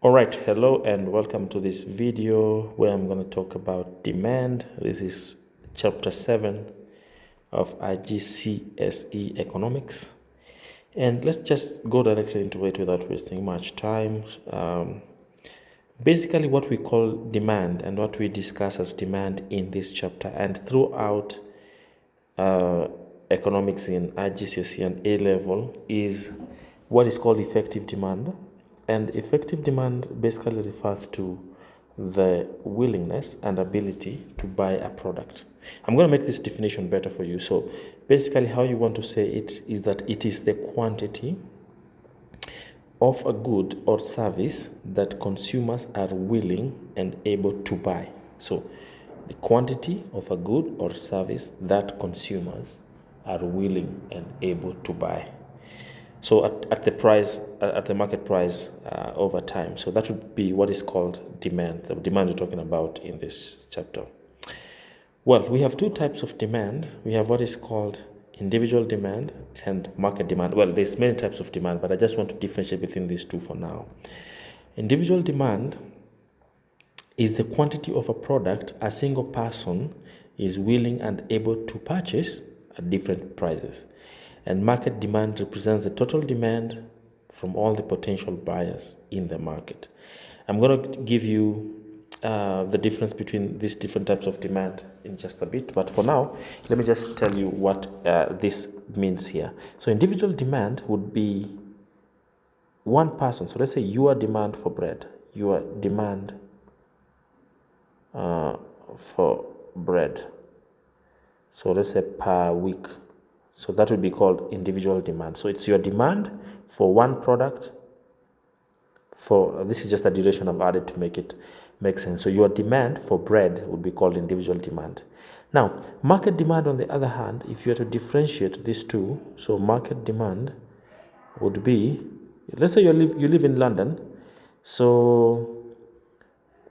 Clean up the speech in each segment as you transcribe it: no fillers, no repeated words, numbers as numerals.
All right, hello and welcome to this video where I'm going to talk about demand. This is chapter 7 of IGCSE economics. And let's just go directly into it without wasting much time. Basically, what we call demand and what we discuss as demand in this chapter and throughout economics in IGCSE and A level is what is called effective demand. And effective demand basically refers to the willingness and ability to buy a product. I'm going to make this definition better for you. So basically how you want to say it is that it is the quantity of a good or service that consumers are willing and able to buy. So the quantity of a good or service that consumers are willing and able to buy. So at the price, at the market price over time. So that would be what is called demand, the demand we're talking about in this chapter. Well, we have two types of demand. We have what is called individual demand and market demand. Well, there's many types of demand, but I just want to differentiate between these two for now. Individual demand is the quantity of a product a single person is willing and able to purchase at different prices. And market demand represents the total demand from all the potential buyers in the market. I'm going to give you the difference between these different types of demand in just a bit. But for now, let me just tell you what this means here. So individual demand would be one person. So let's say your demand for bread, your demand for bread. So let's say per week. So that would be called individual demand. So it's your demand for one product. For this is just a duration I've added to make it make sense. So your demand for bread would be called individual demand. Now, market demand, on the other hand, if you were to differentiate these two, so market demand would be, let's say you live in London. So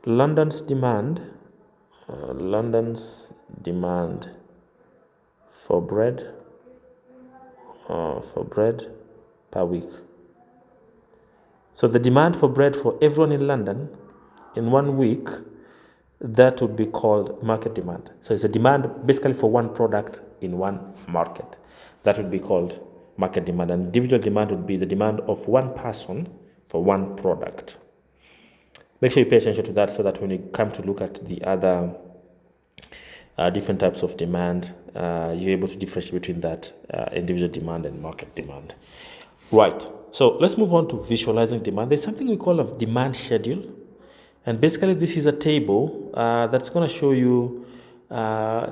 London's demand for bread per week. So the demand for bread for everyone in London in 1 week, that would be called market demand. So it's a demand basically for one product in one market. That would be called market demand. And individual demand would be the demand of one person for one product. Make sure you pay attention to that so that when you come to look at the other different types of demand, you're able to differentiate between that individual demand and market demand. Right. So let's move on to visualizing demand. There's something we call a demand schedule. And basically this is a table that's going to show you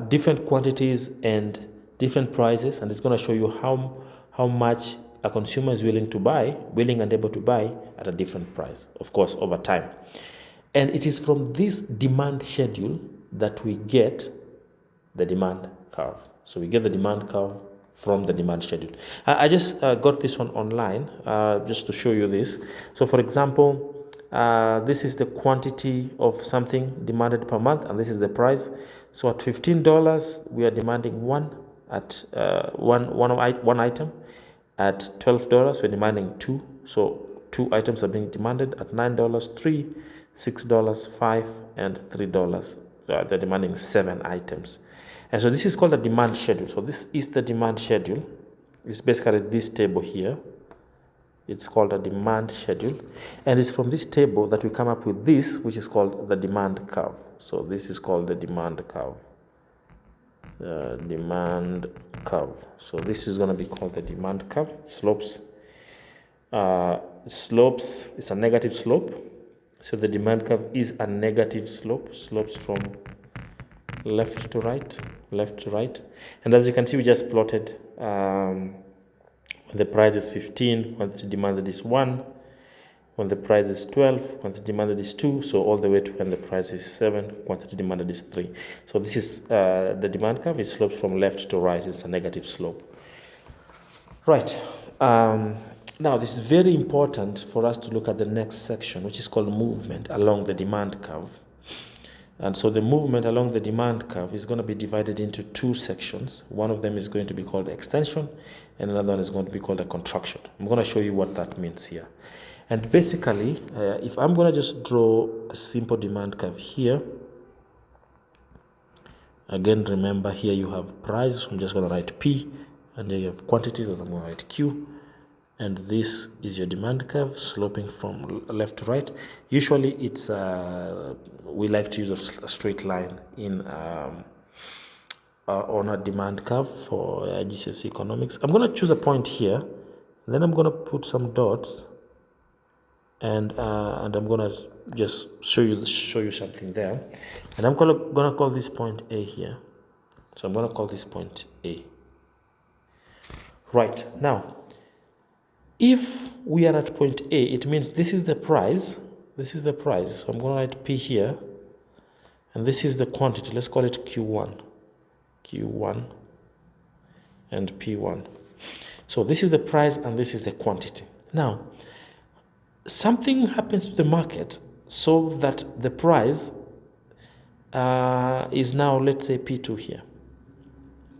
different quantities and different prices. And it's going to show you how much a consumer is willing and able to buy at a different price, of course, over time. And it is from this demand schedule that we get the demand curve. So we get the demand curve from the demand schedule. I just got this one online just to show you this. So for example, this is the quantity of something demanded per month, and this is the price. So at $15, we are demanding one item. At $12, we're demanding two. So two items are being demanded. At $9, three, $6, $5, and $3. They're demanding 7 items. And so this is called a demand schedule. So this is the demand schedule. It's basically this table here. It's called a demand schedule. And it's from this table that we come up with this, which is called the demand curve. So this is called the demand curve. Demand curve. So this is going to be called the demand curve. Slopes. It's a negative slope. So the demand curve is a negative slope. Slopes from left to right. And as you can see, we just plotted when the price is 15, quantity demanded is 1. When the price is 12, quantity demanded is 2. So all the way to when the price is 7, quantity demanded is 3. So this is the demand curve. It slopes from left to right. It's a negative slope. Right. Now, this is very important for us to look at the next section, which is called movement along the demand curve. And so the movement along the demand curve is going to be divided into two sections. One of them is going to be called extension, and another one is going to be called a contraction. I'm going to show you what that means here. And basically, if I'm going to just draw a simple demand curve here, again, remember here you have price. I'm just going to write P, and there you have quantity, so I'm going to write Q. And this is your demand curve sloping from left to right. Usually it's we like to use a straight line in on a demand curve for IGCSE economics. I'm going to choose a point here, then I'm going to put some dots, and I'm going to just show you something there, and I'm going to call this point A here. So I'm going to call this point A. Right, now if we are at point A, it means this is the price. This is the price. So I'm going to write P here. And this is the quantity. Let's call it Q1. Q1 and P1. So this is the price and this is the quantity. Now, something happens to the market so that the price is now, let's say, P2 here.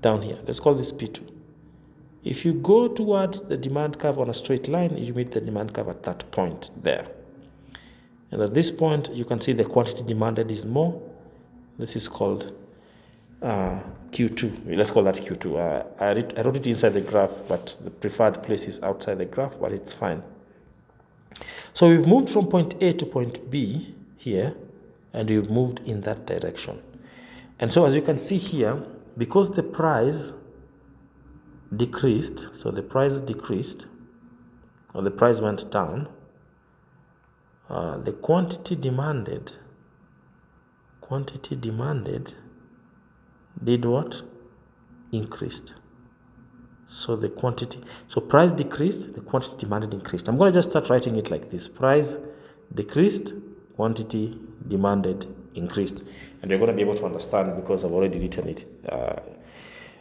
Down here. Let's call this P2. If you go towards the demand curve on a straight line, you meet the demand curve at that point there. And at this point, you can see the quantity demanded is more. This is called Q2. Let's call that Q2. I wrote it inside the graph, but the preferred place is outside the graph, but it's fine. So we've moved from point A to point B here, and we've moved in that direction. And so as you can see here, because the price decreased, so the price decreased, or the price went down, the quantity demanded did what? Increased. So the quantity, so price decreased, the quantity demanded increased. I'm going to just start writing it like this. Price decreased, quantity demanded increased. And you're going to be able to understand because I've already written it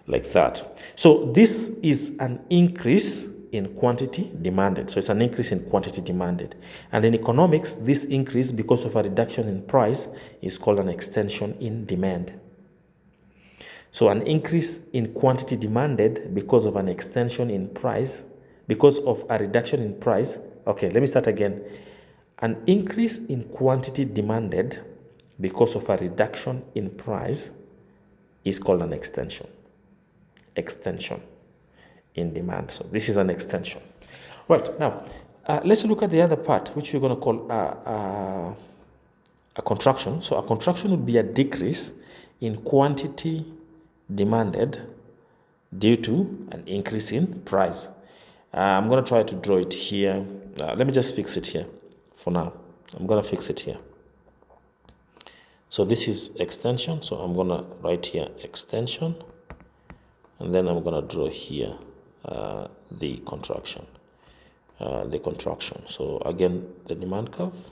like that. So this is an increase in quantity demanded. So it's an increase in quantity demanded. And in economics, this increase because of a reduction in price is called an extension in demand. So an increase in quantity demanded because of an extension in price, because of a reduction in price. Okay, let me start again. An increase in quantity demanded because of a reduction in price is called an extension. Extension in demand. So this is an extension. Right, now let's look at the other part, which we're going to call a contraction. So a contraction would be a decrease in quantity demanded due to an increase in price. I'm going to try to draw it here. Let me just fix it here for now. I'm going to fix it here. So this is extension. So I'm going to write here extension. And then I'm going to draw here the contraction. So again, the demand curve.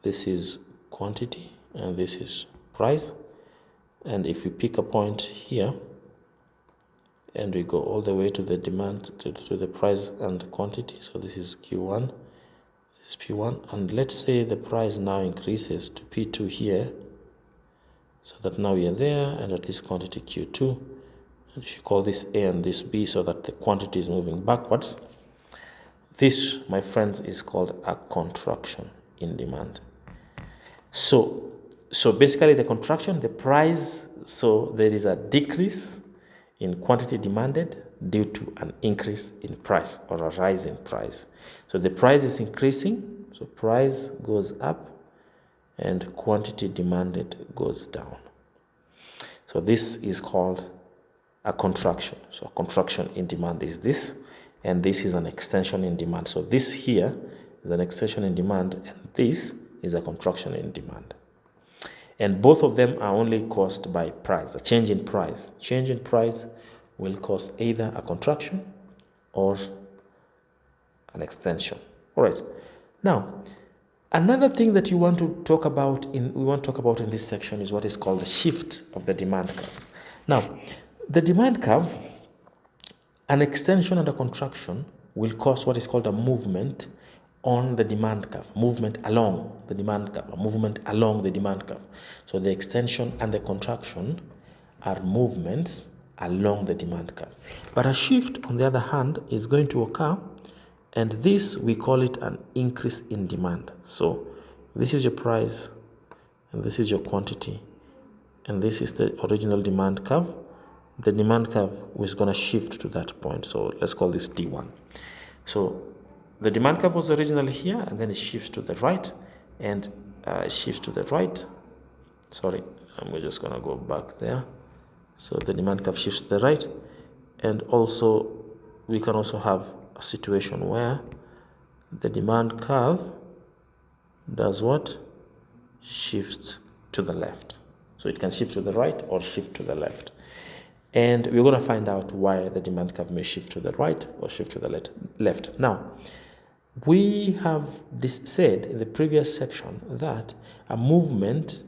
This is quantity and this is price. And if we pick a point here and we go all the way to the demand, to the price and quantity. So this is Q1, this is P1. And let's say the price now increases to P2 here. So that now we are there, and at this quantity Q2. And if you call this A and this B so that the quantity is moving backwards. This, my friends, is called a contraction in demand. So basically the contraction, the price, so there is a decrease in quantity demanded due to an increase in price or a rise in price. So the price is increasing, so price goes up and quantity demanded goes down. So this is called a contraction. So a contraction in demand is this, and this is an extension in demand. So this here is an extension in demand, and this is a contraction in demand. And both of them are only caused by price, a change in price. Change in price will cause either a contraction or an extension. All right. Now, another thing that we want to talk about in this section is what is called the shift of the demand curve. Now, the demand curve, an extension and a contraction will cause what is called a movement on the demand curve, movement along the demand curve, a movement along the demand curve. So the extension and the contraction are movements along the demand curve. But a shift, on the other hand, is going to occur And this, we call it an increase in demand. So this is your price, and this is your quantity, and this is the original demand curve. The demand curve is going to shift to that point. So let's call this D1. So the demand curve was originally here, and then it shifts to the right, and shifts to the right. Sorry, I'm just going to go back there. So the demand curve shifts to the right, and also we can also have a situation where the demand curve does what? Shifts to the left. So it can shift to the right or shift to the left. And we're going to find out why the demand curve may shift to the right or shift to the left. Now, we have said in the previous section that a movement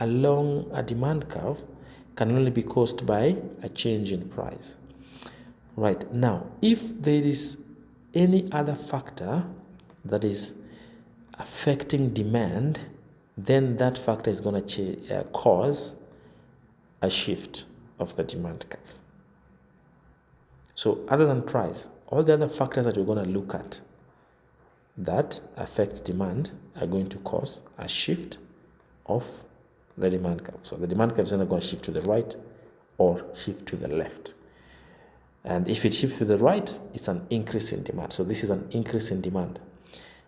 along a demand curve can only be caused by a change in price. Right, now, if there is any other factor that is affecting demand, then that factor is going to cause a shift of the demand curve. So other than price, all the other factors that we're going to look at that affect demand are going to cause a shift of the demand curve. So the demand curve is either going to shift to the right or shift to the left. And if it shifts to the right, it's an increase in demand. So this is an increase in demand.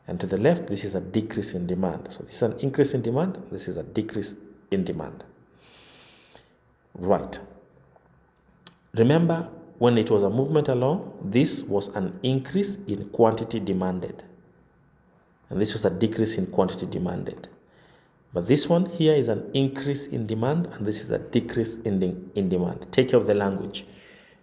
And to the left, this is a decrease in demand. So this is an increase in demand. This is a decrease in demand. Right. Remember, when it was a movement along, this was an increase in quantity demanded. And this was a decrease in quantity demanded. But this one here is an increase in demand, and this is a decrease in demand. Take care of the language.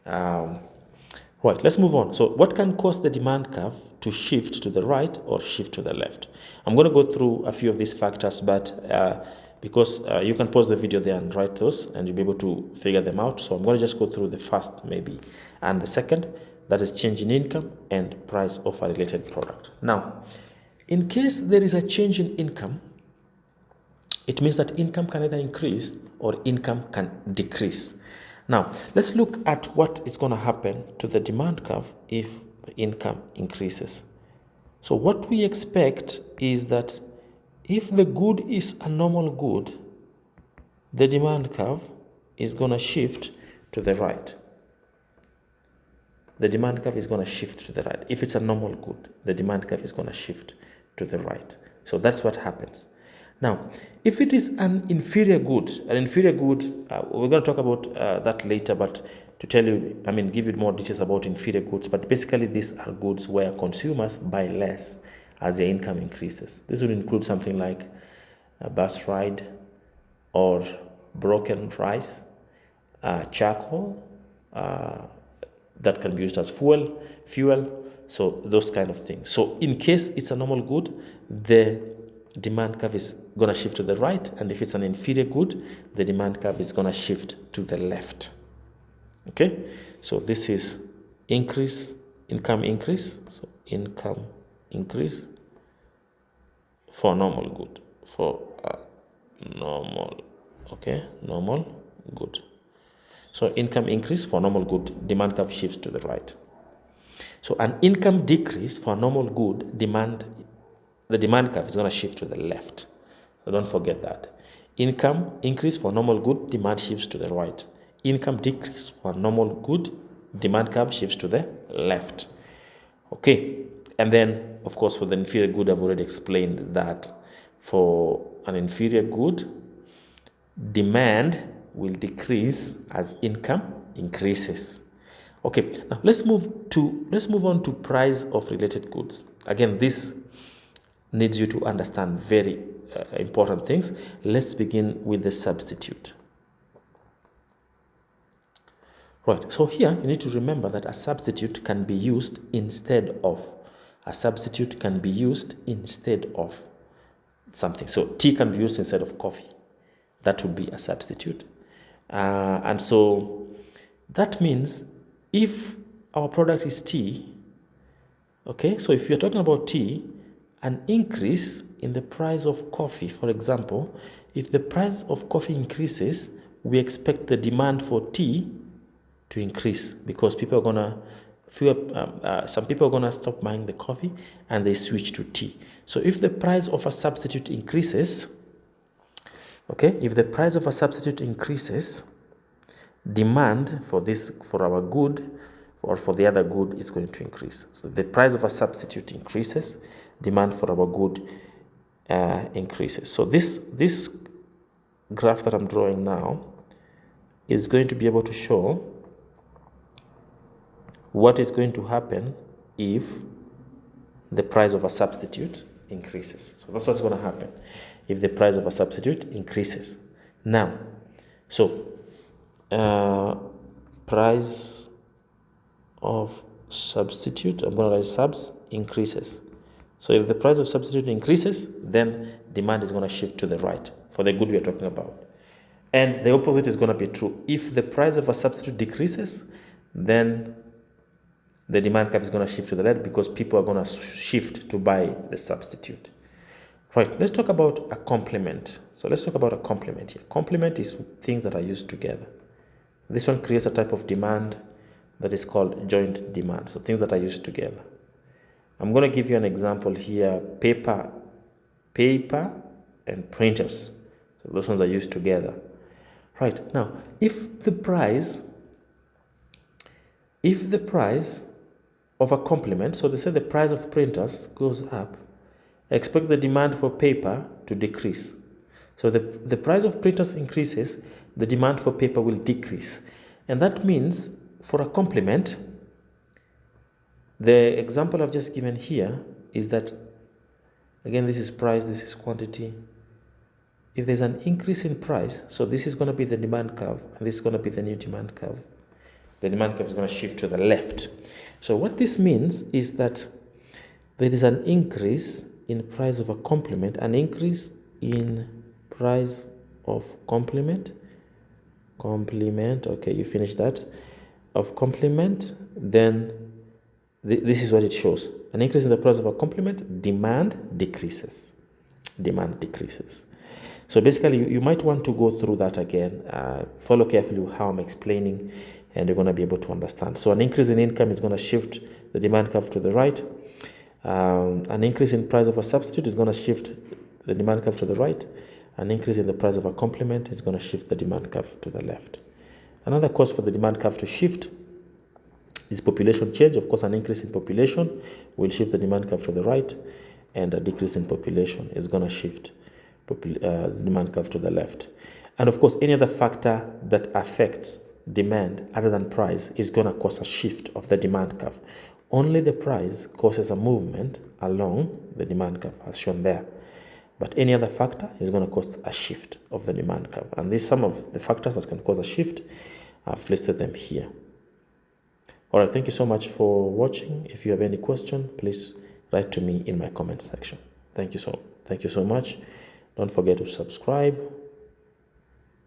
Right, let's move on. So what can cause the demand curve to shift to the right or shift to the left? I'm going to go through a few of these factors, but because you can pause the video there and write those, and you'll be able to figure them out. So I'm going to just go through the first maybe, and the second, that is change in income and price of a related product. Now, in case there is a change in income, it means that income can either increase or income can decrease. Now, let's look at what is going to happen to the demand curve if the income increases. So what we expect is that if the good is a normal good, the demand curve is going to shift to the right. The demand curve is going to shift to the right. If it's a normal good, the demand curve is going to shift to the right. So that's what happens. Now, if it is an inferior good, we're going to talk about that later, but to tell you, give you more details about inferior goods, but basically these are goods where consumers buy less as their income increases. This would include something like a bus ride or broken rice, charcoal, that can be used as fuel, so those kind of things. So in case it's a normal good, the demand curve is going to shift to the right, and if it's an inferior good, the demand curve is going to shift to the left. Okay, so this is income increase, so income increase for normal good, normal good. So income increase for normal good, demand curve shifts to the right. So an income decrease for normal good, the demand curve is going to shift to the left. So don't forget that. Income increase for normal good, demand shifts to the right. Income decrease for normal good, demand curve shifts to the left. Okay, and then of course for the inferior good, I've already explained that for an inferior good, demand will decrease as income increases. Okay, now let's move on to price of related goods. Again, this needs you to understand very important things. Let's begin with the substitute. Right, so here you need to remember that a substitute can be used instead of. Something. So tea can be used instead of coffee. That would be a substitute. And so that means if our product is tea, okay, so if you're talking about tea, an increase in the price of coffee, for example, if the price of coffee increases, we expect the demand for tea to increase because people are going to some people are going to stop buying the coffee and they switch to tea. So if the price of a substitute increases, okay, if the price of a substitute increases, demand for our good or for the other good is going to increase. So the price of a substitute increases, demand for our good increases. So this graph that I'm drawing now is going to be able to show what is going to happen if the price of a substitute increases. So that's what's going to happen if the price of a substitute increases. Now, so price of substitute, I'm going to write subs, increases. So if the price of substitute increases, then demand is going to shift to the right for the good we are talking about. And the opposite is going to be true. If the price of a substitute decreases, then the demand curve is going to shift to the left because people are going to shift to buy the substitute. Right, let's talk about a complement. So let's talk about a complement here. Complement is things that are used together. This one creates a type of demand that is called joint demand. So things that are used together. I'm going to give you an example here. Paper and printers. So those ones are used together. Right, now if the price of a complement, so they say the price of printers goes up, expect the demand for paper to decrease. So the price of printers increases, the demand for paper will decrease. And that means for a complement, the example I've just given here is that, again, this is price, this is quantity. If there's an increase in price, so this is going to be the demand curve, and this is going to be the new demand curve. The demand curve is going to shift to the left. So what this means is that there is an increase in price of a complement, an increase in price of complement, okay, you finish that, of complement, then this is what it shows. An increase in the price of a complement, demand decreases. So basically, you might want to go through that again. Follow carefully how I'm explaining, and you're going to be able to understand. So an increase in income is going to shift the demand curve to the right. An increase in price of a substitute is going to shift the demand curve to the right. An increase in the price of a complement is going to shift the demand curve to the left. Another cause for the demand curve to shift is population change. Of course, an increase in population will shift the demand curve to the right, and a decrease in population is going to shift the demand curve to the left. And of course, any other factor that affects demand other than price is going to cause a shift of the demand curve. Only the price causes a movement along the demand curve, as shown there. But any other factor is going to cause a shift of the demand curve. And these some of the factors that can cause a shift. I've listed them here. All right, thank you so much for watching. If you have any question, please write to me in my comment section. Thank you so much. Don't forget to subscribe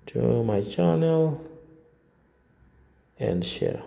to my channel and share.